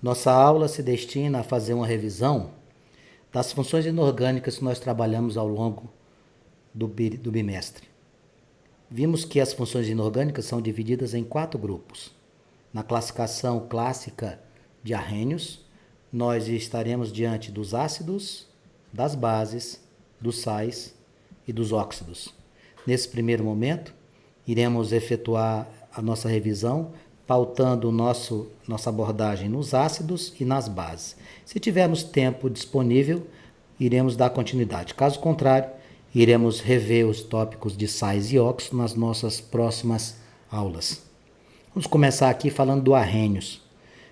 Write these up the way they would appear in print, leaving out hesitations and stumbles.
Nossa aula se destina a fazer uma revisão das funções inorgânicas que nós trabalhamos ao longo do bimestre. Vimos que as funções inorgânicas são divididas em 4 grupos. Na classificação clássica de arrênios, nós estaremos diante dos ácidos, das bases, dos sais e dos óxidos. Nesse primeiro momento, iremos efetuar a nossa revisão, pautando nossa abordagem nos ácidos e nas bases. Se tivermos tempo disponível, iremos dar continuidade. Caso contrário, iremos rever os tópicos de sais e óxidos nas nossas próximas aulas. Vamos começar aqui falando do arrênios.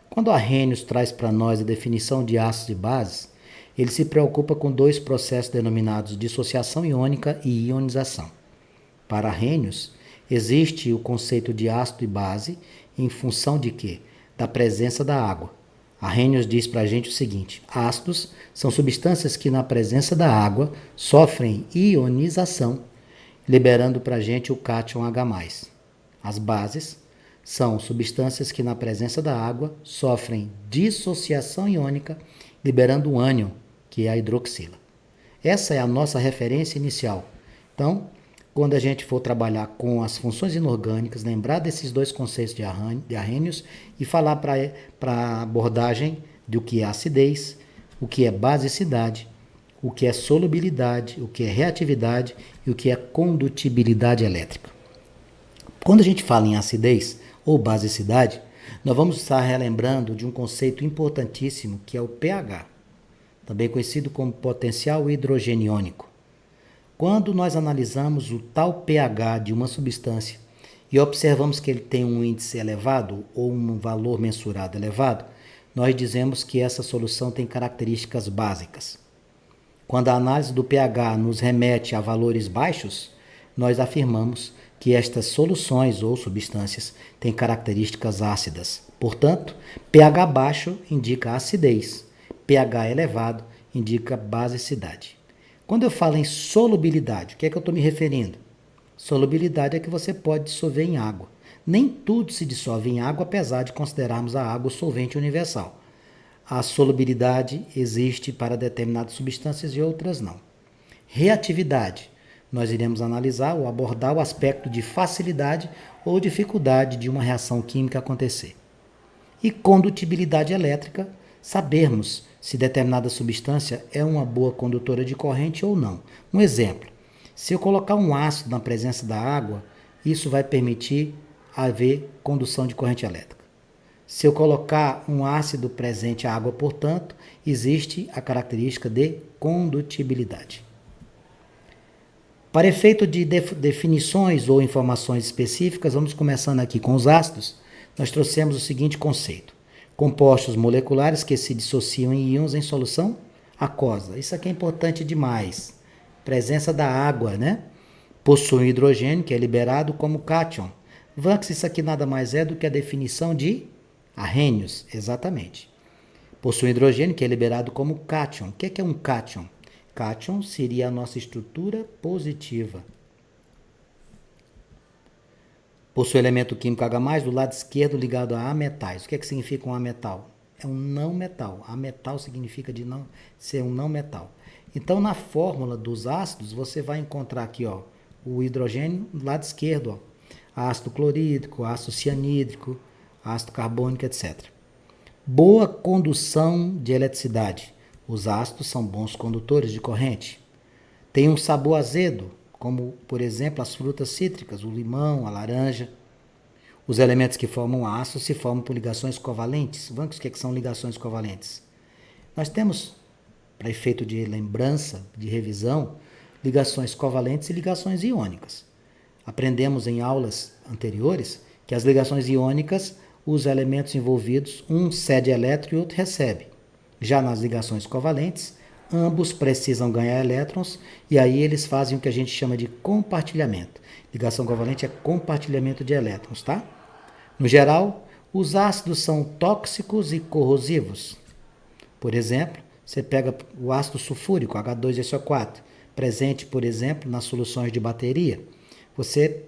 Quando o arrênios traz para nós a definição de ácidos e bases, ele se preocupa com 2 processos denominados dissociação iônica e ionização. Para arrênios, existe o conceito de ácido e base em função de quê? Da presença da água. Arrhenius diz para a gente o seguinte: ácidos são substâncias que na presença da água sofrem ionização, liberando para a gente o cátion H+. As bases são substâncias que na presença da água sofrem dissociação iônica, liberando o ânion, que é a hidroxila. Essa é a nossa referência inicial. Então, quando a gente for trabalhar com as funções inorgânicas, lembrar desses 2 conceitos de arrênios e falar para a abordagem do que é acidez, o que é basicidade, o que é solubilidade, o que é reatividade e o que é condutibilidade elétrica. Quando a gente fala em acidez ou basicidade, nós vamos estar relembrando de um conceito importantíssimo que é o pH, também conhecido como potencial hidrogeniônico. Quando nós analisamos o tal pH de uma substância e observamos que ele tem um índice elevado ou um valor mensurado elevado, nós dizemos que essa solução tem características básicas. Quando a análise do pH nos remete a valores baixos, nós afirmamos que estas soluções ou substâncias têm características ácidas. Portanto, pH baixo indica acidez, pH elevado indica basicidade. Quando eu falo em solubilidade, o que é que eu estou me referindo? Solubilidade é que você pode dissolver em água. Nem tudo se dissolve em água, apesar de considerarmos a água o solvente universal. A solubilidade existe para determinadas substâncias e outras não. Reatividade. Nós iremos analisar ou abordar o aspecto de facilidade ou dificuldade de uma reação química acontecer. E condutibilidade elétrica, sabermos se determinada substância é uma boa condutora de corrente ou não. Um exemplo, se eu colocar um ácido na presença da água, isso vai permitir haver condução de corrente elétrica. Se eu colocar um ácido presente à água, portanto, existe a característica de condutibilidade. Para efeito de definições ou informações específicas, vamos começando aqui com os ácidos. Nós trouxemos o seguinte conceito: compostos moleculares que se dissociam em íons em solução aquosa. Isso aqui é importante demais. Presença da água, né? Possui hidrogênio, que é liberado como cátion. Vamos, isso aqui nada mais é do que a definição de arrênios, exatamente. Possui hidrogênio, que é liberado como cátion. O que é um cátion? Cátion seria a nossa estrutura positiva. Possui elemento químico H+, do lado esquerdo ligado a ametais. O que significa um ametal? É um não metal. Ametal significa de não ser um não metal. Então, na fórmula dos ácidos, você vai encontrar aqui, ó, o hidrogênio do lado esquerdo, ó, ácido clorídrico, ácido cianídrico, ácido carbônico, etc. Boa condução de eletricidade. Os ácidos são bons condutores de corrente. Tem um sabor azedo, como, por exemplo, as frutas cítricas, o limão, a laranja. Os elementos que formam ácido se formam por ligações covalentes. Vamos ver o que são ligações covalentes. Nós temos, para efeito de lembrança, de revisão, ligações covalentes e ligações iônicas. Aprendemos em aulas anteriores que as ligações iônicas, os elementos envolvidos, um cede elétron e outro recebe. Já nas ligações covalentes, ambos precisam ganhar elétrons e aí eles fazem o que a gente chama de compartilhamento. Ligação covalente é compartilhamento de elétrons, tá? No geral, os ácidos são tóxicos e corrosivos. Por exemplo, você pega o ácido sulfúrico, H2SO4, presente, por exemplo, nas soluções de bateria. Você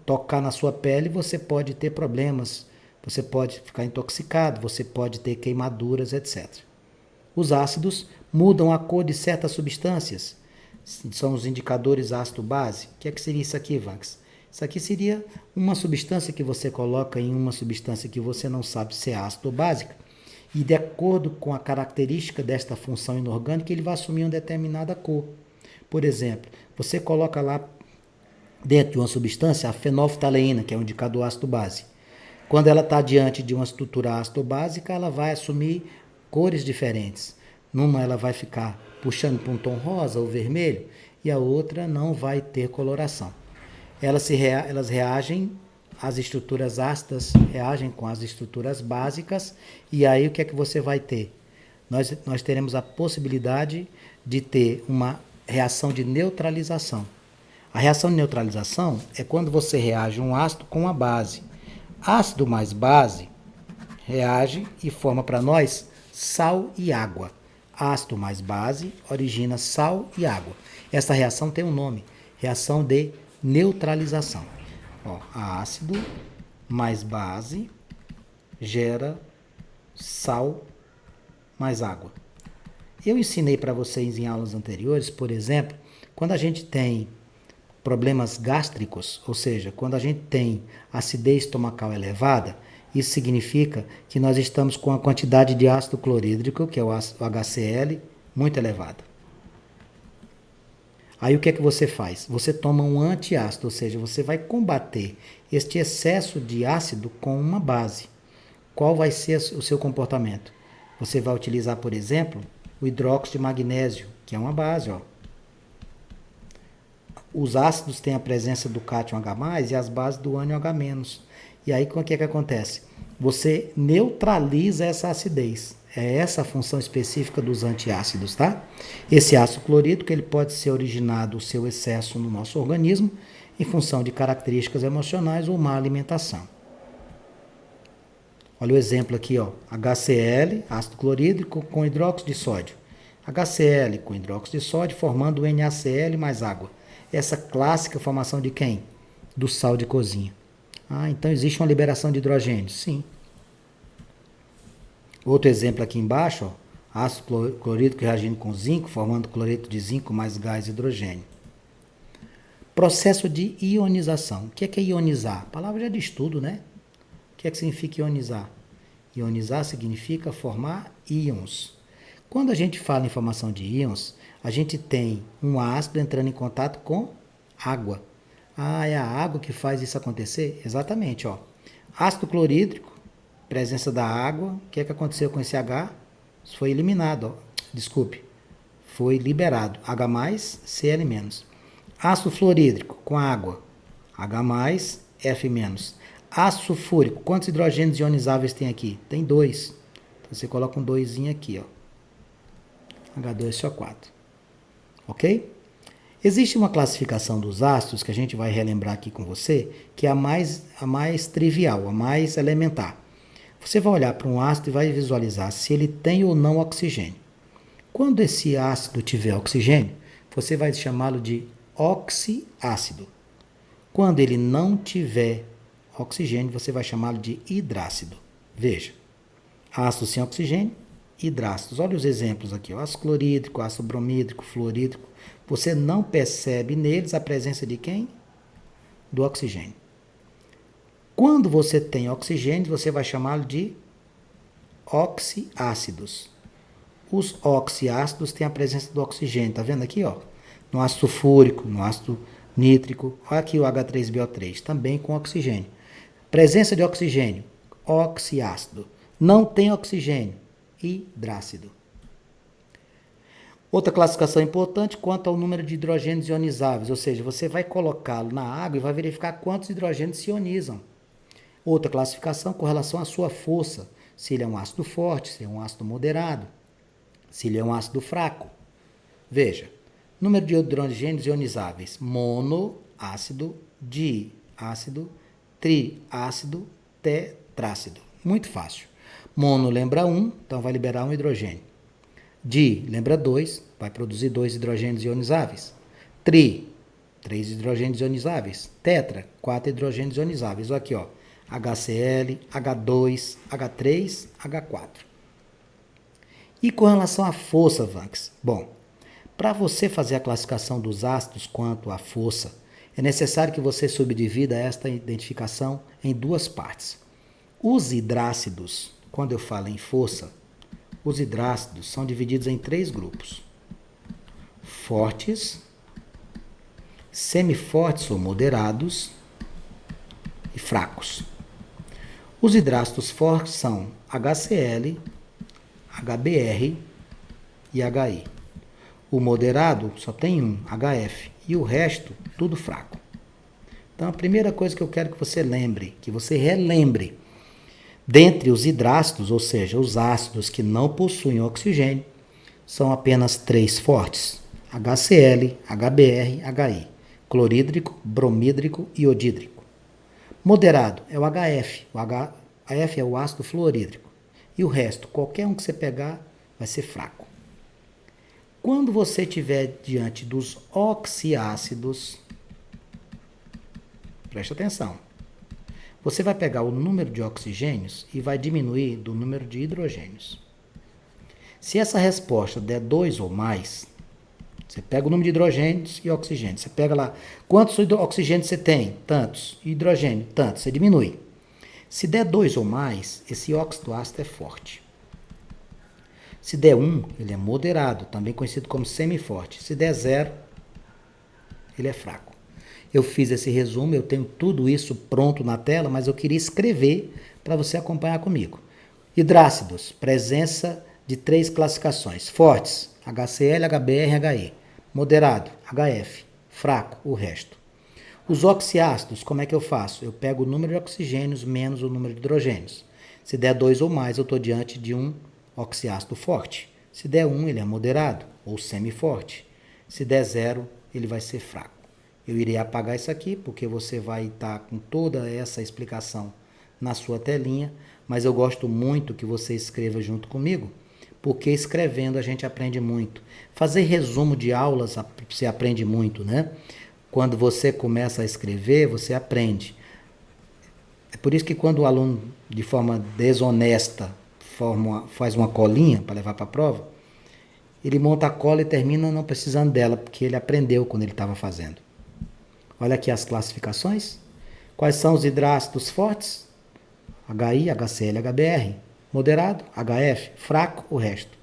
tocar na sua pele, você pode ter problemas Você pode ficar intoxicado, você pode ter queimaduras, etc. Os ácidos mudam a cor de certas substâncias. São os indicadores ácido-base. O que é que seria isso aqui, Vax? Isso aqui seria uma substância que você coloca em uma substância que você não sabe se é ácido ou básica. E de acordo com a característica desta função inorgânica, ele vai assumir uma determinada cor. Por exemplo, você coloca lá dentro de uma substância a fenolftaleína, que é um indicador ácido-base. Quando ela está diante de uma estrutura ácido-básica, ela vai assumir cores diferentes. Numa ela vai ficar puxando para um tom rosa ou vermelho e a outra não vai ter coloração. Elas reagem, as estruturas ácidas reagem com as estruturas básicas e aí o que é que você vai ter? Nós teremos a possibilidade de ter uma reação de neutralização. A reação de neutralização é quando você reage um ácido com uma base. Ácido mais base reage e forma para nós sal e água. Ácido mais base origina sal e água. Essa reação tem um nome, reação de neutralização. Ó, ácido mais base gera sal mais água. Eu ensinei para vocês em aulas anteriores, por exemplo, quando a gente tem problemas gástricos, ou seja, quando a gente tem acidez estomacal elevada, isso significa que nós estamos com a quantidade de ácido clorídrico, que é o HCl, muito elevada. Aí o que é que você faz? Você toma um antiácido, ou seja, você vai combater este excesso de ácido com uma base. Qual vai ser o seu comportamento? Você vai utilizar, por exemplo, o hidróxido de magnésio, que é uma base, ó. Os ácidos têm a presença do cátion H+, e as bases do ânion H-. E aí, o que é que acontece? Você neutraliza essa acidez. É essa a função específica dos antiácidos, tá? Esse ácido clorídrico, ele pode ser originado o seu excesso no nosso organismo em função de características emocionais ou má alimentação. Olha o exemplo aqui, ó. HCl, ácido clorídrico com hidróxido de sódio. HCl com hidróxido de sódio formando o NaCl mais água. Essa clássica formação de quem? Do sal de cozinha. Ah, então existe uma liberação de hidrogênio? Sim. Outro exemplo aqui embaixo, ó, ácido clorídrico reagindo com zinco, formando cloreto de zinco mais gás hidrogênio. Processo de ionização. O que é ionizar? A palavra já é de estudo, né? O que é que significa ionizar? Ionizar significa formar íons. Quando a gente fala em formação de íons, a gente tem um ácido entrando em contato com água. Ah, é a água que faz isso acontecer? Exatamente, ó. Ácido clorídrico, presença da água. O que é que aconteceu com esse H? Isso foi eliminado, ó. Desculpe. Foi liberado. H+, Cl-. Ácido fluorídrico com água. H+, F-. Ácido sulfúrico. Quantos hidrogênios ionizáveis tem aqui? Tem 2. Então você coloca um 2 aqui, ó. H2SO4. Ok? Existe uma classificação dos ácidos que a gente vai relembrar aqui com você, que é a mais trivial, a mais elementar. Você vai olhar para um ácido e vai visualizar se ele tem ou não oxigênio. Quando esse ácido tiver oxigênio, você vai chamá-lo de oxiácido. Quando ele não tiver oxigênio, você vai chamá-lo de hidrácido. Veja, ácido sem oxigênio, hidrácidos. Olha os exemplos aqui, ó. Ácido clorídrico, ácido bromídrico, fluorídrico. Você não percebe neles a presença de quem? Do oxigênio. Quando você tem oxigênio, você vai chamá-lo de oxiácidos. Os oxiácidos têm a presença do oxigênio, tá vendo aqui, ó? No ácido sulfúrico, no ácido nítrico, olha aqui o H3BO3, também com oxigênio. Presença de oxigênio, oxiácido. Não tem oxigênio, hidrácido. Outra classificação importante quanto ao número de hidrogênios ionizáveis, ou seja, você vai colocá-lo na água e vai verificar quantos hidrogênios se ionizam. Outra classificação com relação à sua força, se ele é um ácido forte, se é um ácido moderado, se ele é um ácido fraco. Veja, número de hidrogênios ionizáveis, monoácido, diácido, triácido, tetrácido. Muito fácil. Mono lembra 1, então vai liberar um hidrogênio. Di lembra 2, vai produzir 2 hidrogênios ionizáveis. 3 hidrogênios ionizáveis. Tetra, 4 hidrogênios ionizáveis. Olha aqui, ó. HCl, H2, H3, H4. E com relação à força, Vanks? Bom, para você fazer a classificação dos ácidos quanto à força, é necessário que você subdivida esta identificação em duas partes. Os hidrácidos, quando eu falo em força, os hidrácidos são divididos em 3 grupos: fortes, semifortes ou moderados e fracos. Os hidrácidos fortes são HCl, HBr e HI. O moderado só tem um, HF, e o resto tudo fraco. Então a primeira coisa que eu quero que você lembre, que você relembre, dentre os hidrácidos, ou seja, os ácidos que não possuem oxigênio, são apenas 3 fortes: HCl, HBr, HI, clorídrico, bromídrico e iodídrico. Moderado é o HF, HF é o ácido fluorídrico, e o resto, qualquer um que você pegar, vai ser fraco. Quando você estiver diante dos oxiácidos, preste atenção, você vai pegar o número de oxigênios e vai diminuir do número de hidrogênios. Se essa resposta der 2 ou mais, você pega o número de hidrogênios e oxigênios. Você pega lá, quantos oxigênios você tem? Tantos. Hidrogênio, tantos. Você diminui. Se der 2 ou mais, esse óxido ácido é forte. Se der 1, ele é moderado, também conhecido como semiforte. Se der 0, ele é fraco. Eu fiz esse resumo, eu tenho tudo isso pronto na tela, mas eu queria escrever para você acompanhar comigo. Hidrácidos, presença de 3 classificações: fortes, HCl, HBr, HE. Moderado, HF. Fraco, o resto. Os oxiácidos, como é que eu faço? Eu pego o número de oxigênios menos o número de hidrogênios. Se der 2 ou mais, eu estou diante de um oxiácido forte. Se der 1, ele é moderado ou semiforte. Se der 0, ele vai ser fraco. Eu irei apagar isso aqui, porque você vai estar com toda essa explicação na sua telinha, mas eu gosto muito que você escreva junto comigo, porque escrevendo a gente aprende muito. Fazer resumo de aulas, você aprende muito, né? Quando você começa a escrever, você aprende. É por isso que quando o aluno, de forma desonesta, faz uma colinha para levar para a prova, ele monta a cola e termina não precisando dela, porque ele aprendeu quando ele estava fazendo. Olha aqui as classificações. Quais são os hidrácidos fortes? HI, HCl, HBr. Moderado, HF. Fraco, o resto.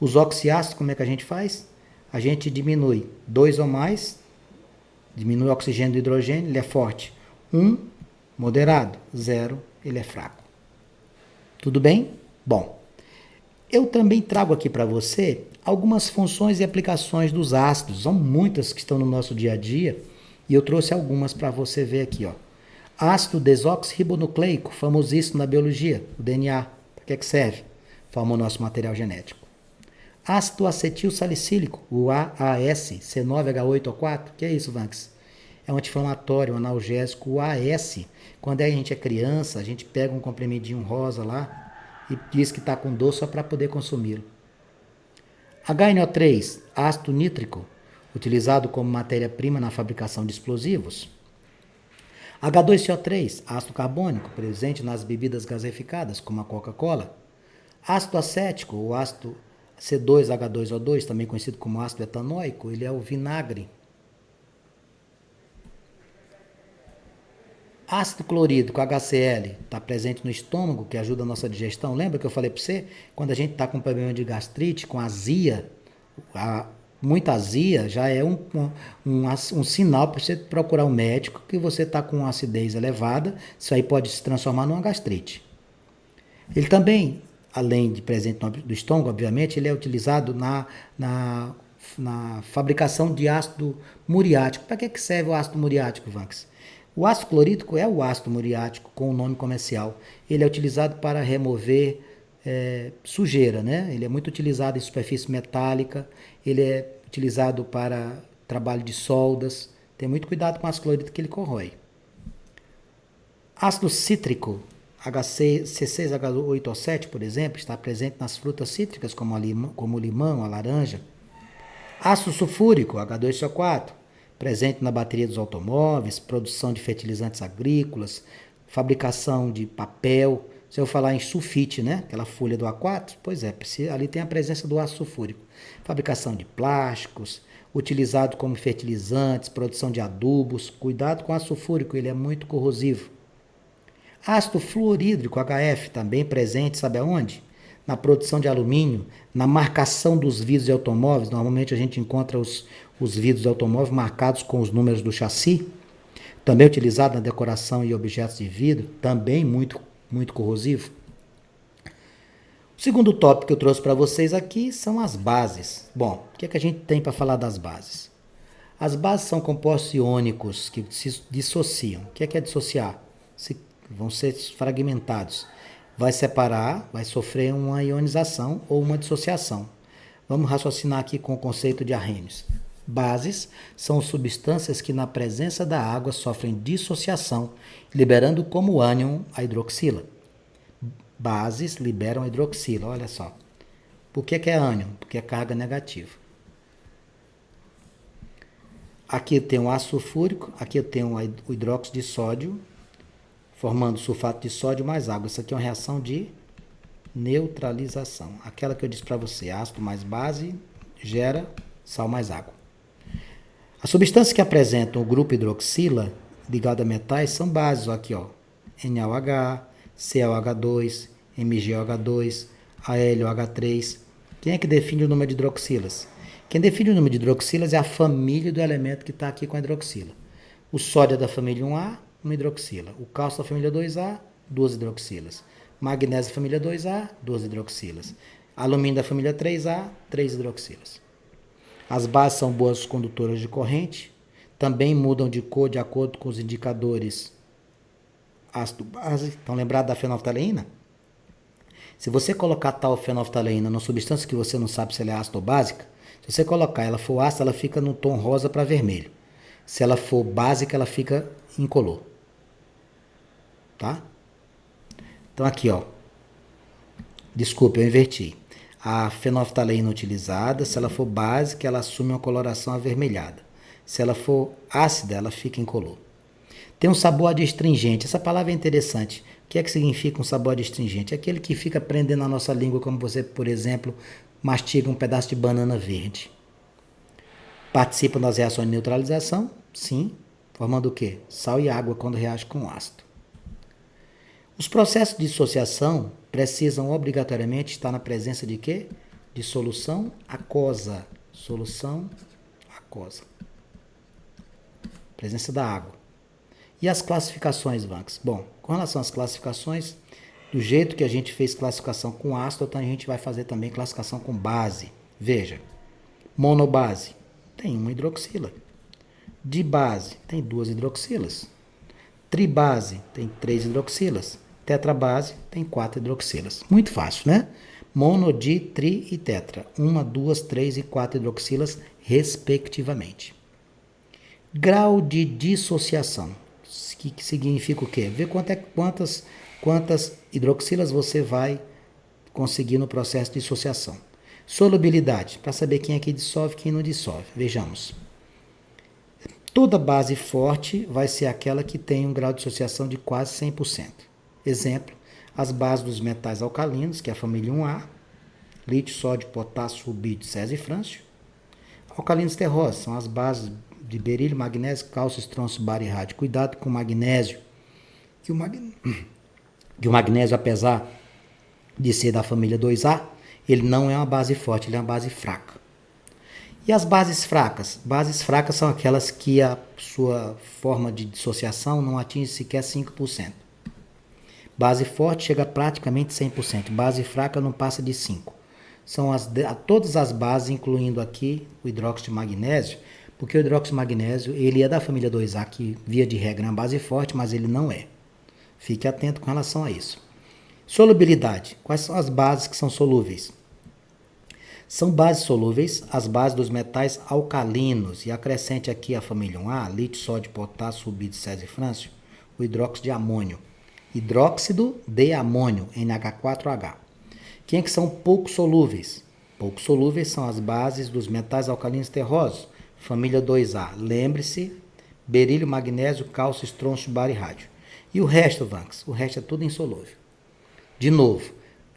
Os oxiácidos, como é que a gente faz? A gente diminui 2 ou mais, diminui o oxigênio do hidrogênio, ele é forte. 1, moderado. 0, ele é fraco. Tudo bem? Bom, eu também trago aqui para você algumas funções e aplicações dos ácidos. São muitas que estão no nosso dia a dia e eu trouxe algumas para você ver aqui, ó. Ácido desoxirribonucleico, famosíssimo na biologia, o DNA. Para que serve? Forma o nosso material genético. Ácido acetil salicílico, o AAS, C9H8O4. Que é isso, Vanks? É um anti-inflamatório, um analgésico, o AS. Quando a gente é criança, a gente pega um comprimidinho rosa lá e diz que está com dor só para poder consumi-lo. HNO3, ácido nítrico, utilizado como matéria-prima na fabricação de explosivos. H2CO3, ácido carbônico, presente nas bebidas gaseificadas, como a Coca-Cola. Ácido acético, o ácido C2H2O2, também conhecido como ácido etanóico, ele é o vinagre. Ácido clorídrico, HCl, está presente no estômago, que ajuda a nossa digestão. Lembra que eu falei para você? Quando a gente está com problema de gastrite, com azia, muita azia, já é um sinal para você procurar um médico que você está com acidez elevada. Isso aí pode se transformar numa gastrite. Ele também, além de presente no estômago, obviamente, ele é utilizado na fabricação de ácido muriático. Para que serve o ácido muriático, Vanks? O ácido clorídrico é o ácido muriático com o nome comercial. Ele é utilizado para remover sujeira, né? Ele é muito utilizado em superfície metálica, ele é utilizado para trabalho de soldas. Tem muito cuidado com o ácido clorídrico que ele corrói. Ácido cítrico, C6H8O7, por exemplo, está presente nas frutas cítricas como o limão, a laranja. Ácido sulfúrico, H2SO4, presente na bateria dos automóveis, produção de fertilizantes agrícolas, fabricação de papel. Se eu falar em sulfite, né? Aquela folha do A4, pois é, ali tem a presença do ácido sulfúrico. Fabricação de plásticos, utilizado como fertilizantes, produção de adubos. Cuidado com o ácido sulfúrico, ele é muito corrosivo. Ácido fluorídrico, HF, também presente, sabe aonde? Na produção de alumínio, na marcação dos vidros de automóveis. Normalmente a gente encontra os vidros de automóvel marcados com os números do chassi. Também utilizado na decoração e objetos de vidro, também muito corrosivo. O segundo tópico que eu trouxe para vocês aqui são as bases. Bom, o que é que a gente tem para falar das bases? As bases são compostos iônicos que se dissociam. O que é dissociar? Vão ser fragmentados. Vai separar, vai sofrer uma ionização ou uma dissociação. Vamos raciocinar aqui com o conceito de Arrhenius. Bases são substâncias que na presença da água sofrem dissociação, liberando como ânion a hidroxila. Bases liberam a hidroxila, olha só. Por que é ânion? Porque é carga negativa. Aqui eu tenho o ácido sulfúrico, aqui eu tenho o hidróxido de sódio, formando sulfato de sódio mais água. Isso aqui é uma reação de neutralização. Aquela que eu disse para você, ácido mais base gera sal mais água. As substâncias que apresentam o grupo hidroxila ligado a metais são bases, aqui ó, NaOH, CaOH2, MgOH2, AlOH3. Quem é que define o número de hidroxilas? Quem define o número de hidroxilas é a família do elemento que está aqui com a hidroxila. O sódio é da família 1A, uma hidroxila. O cálcio da família 2A, 2 hidroxilas. Magnésio da família 2A, 2 hidroxilas. Alumínio da família 3A, 3 hidroxilas. As bases são boas condutoras de corrente, também mudam de cor de acordo com os indicadores ácido-base. Estão lembrados da fenolftaleína? Se você colocar tal fenolftaleína numa substância que você não sabe se ela é ácida ou básica, se você colocar ela for ácida, ela fica no tom rosa para vermelho. Se ela for básica, ela fica incolor. Tá? Então aqui, ó. Desculpe, eu inverti. A fenolftaleína utilizada, se ela for básica, ela assume uma coloração avermelhada. Se ela for ácida, ela fica incolor. Tem um sabor adstringente. Essa palavra é interessante. O que é que significa um sabor adstringente? É aquele que fica prendendo na nossa língua, como você, por exemplo, mastiga um pedaço de banana verde. Participa das reações de neutralização? Sim. Formando o quê? Sal e água quando reage com ácido. Os processos de dissociação precisam obrigatoriamente estar na presença de quê? De solução aquosa. Solução aquosa. Presença da água. E as classificações, Vanks? Bom, com relação às classificações, do jeito que a gente fez classificação com ácido, então a gente vai fazer também classificação com base. Veja, monobase tem uma hidroxila. Dibase tem 2 hidroxilas. Tribase tem 3 hidroxilas. Tetrabase tem 4 hidroxilas. Muito fácil, né? Mono, di, tri e tetra. 1, 2, 3 e 4 hidroxilas, respectivamente. Grau de dissociação. Que significa o quê? Ver quantas hidroxilas você vai conseguir no processo de dissociação. Solubilidade, para saber quem é que dissolve e quem não dissolve. Vejamos. Toda base forte vai ser aquela que tem um grau de dissociação de quase 100%. Exemplo, as bases dos metais alcalinos, que é a família 1A, lítio, sódio, potássio, rubídio, césio e frâncio. Alcalinos terrosos são as bases de berílio, magnésio, cálcio, estrôncio, bário e rádio. Cuidado com o magnésio, que o magnésio, apesar de ser da família 2A, ele não é uma base forte, ele é uma base fraca. E as bases fracas? Bases fracas são aquelas que a sua forma de dissociação não atinge sequer 5%. Base forte chega a praticamente 100%. Base fraca não passa de 5%. São todas as bases, incluindo aqui o hidróxido de magnésio, porque o hidróxido de magnésio ele é da família 2A, que via de regra é uma base forte, mas ele não é. Fique atento com relação a isso. Solubilidade. Quais são as bases que são solúveis? São bases solúveis as bases dos metais alcalinos, e acrescente aqui a família 1A, lítio, sódio, potássio, rubídio, césio e frâncio, o hidróxido de amônio. Hidróxido de amônio, NH4H. Quem é que são pouco solúveis? Pouco solúveis são as bases dos metais alcalinos terrosos, família 2A. Lembre-se, berílio, magnésio, cálcio, estrôncio, bário e rádio. E o resto, Vanks? O resto é tudo insolúvel. De novo,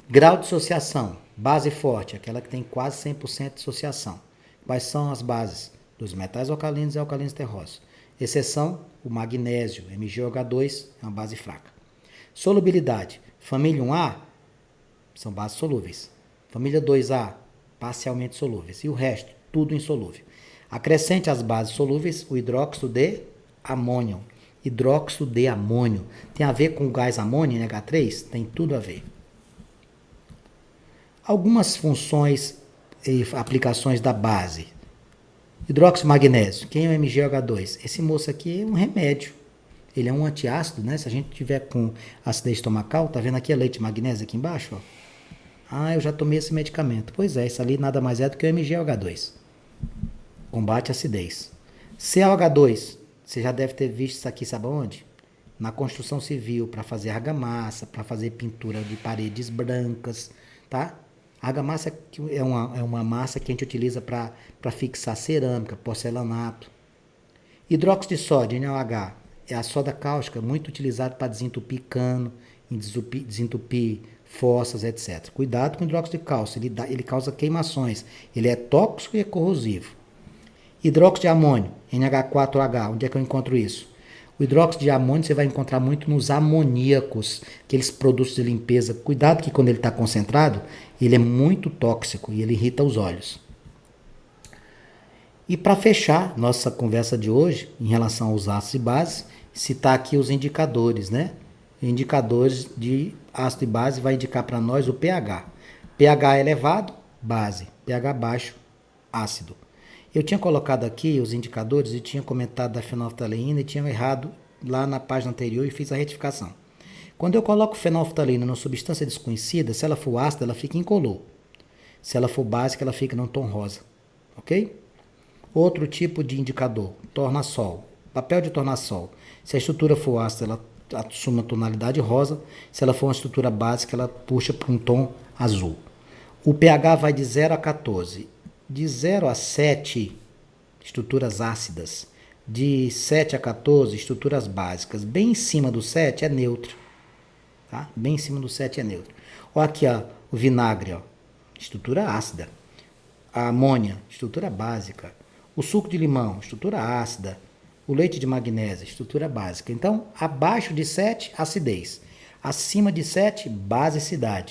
grau de dissociação, base forte, aquela que tem quase 100% de dissociação. Quais são as bases? Dos metais alcalinos e alcalinos terrosos. Exceção, o magnésio, MgOH2, é uma base fraca. Solubilidade, família 1A, são bases solúveis. Família 2A, parcialmente solúveis. E o resto, tudo insolúvel. Acrescente às bases solúveis o hidróxido de amônio. Hidróxido de amônio. Tem a ver com o gás amônio, NH3? Tem tudo a ver. Algumas funções e aplicações da base. Hidróxido de magnésio. Quem é o MgOH2? Esse moço aqui é um remédio. Ele é um antiácido, né? Se a gente tiver com acidez estomacal, tá vendo aqui a leite de magnésio aqui embaixo? Ó. Ah, eu já tomei esse medicamento. Pois é, isso ali nada mais é do que o MgOH2. Combate a acidez. CaOH2. Você já deve ter visto isso aqui, sabe onde? Na construção civil, para fazer argamassa, para fazer pintura de paredes brancas, tá? A argamassa é uma massa que a gente utiliza para fixar cerâmica, porcelanato. Hidróxido de sódio, NaOH, é a soda cáustica muito utilizada para desentupir cano, desentupir fossas, etc. Cuidado com o hidróxido de cálcio, ele causa queimações, ele é tóxico e é corrosivo. Hidróxido de amônio, NH4OH, onde é que eu encontro isso? O hidróxido de amônio você vai encontrar muito nos amoníacos, aqueles produtos de limpeza. Cuidado que quando ele está concentrado, ele é muito tóxico e ele irrita os olhos. E para fechar nossa conversa de hoje, em relação aos ácidos e bases, citar aqui os indicadores, né? Indicadores de ácido e base vai indicar para nós o pH. pH elevado, base. pH baixo, ácido. Eu tinha colocado aqui os indicadores e tinha comentado da fenolftaleína e tinha errado lá na página anterior e fiz a retificação. Quando eu coloco fenolftaleína numa substância desconhecida, se ela for ácida, ela fica incolor. Se ela for básica, ela fica num tom rosa. Ok? Outro tipo de indicador, tornassol. Papel de tornassol. Se a estrutura for ácida, ela assume uma tonalidade rosa. Se ela for uma estrutura básica, ela puxa para um tom azul. O pH vai de 0 a 14. De 0 a 7, estruturas ácidas. De 7 a 14, estruturas básicas. Bem em cima do 7 é neutro. Tá? Bem em cima do 7 é neutro. Olha aqui ó, o vinagre, ó, estrutura ácida. A amônia, estrutura básica. O suco de limão, estrutura ácida. O leite de magnésio, estrutura básica. Então, abaixo de 7, acidez. Acima de 7, basicidade.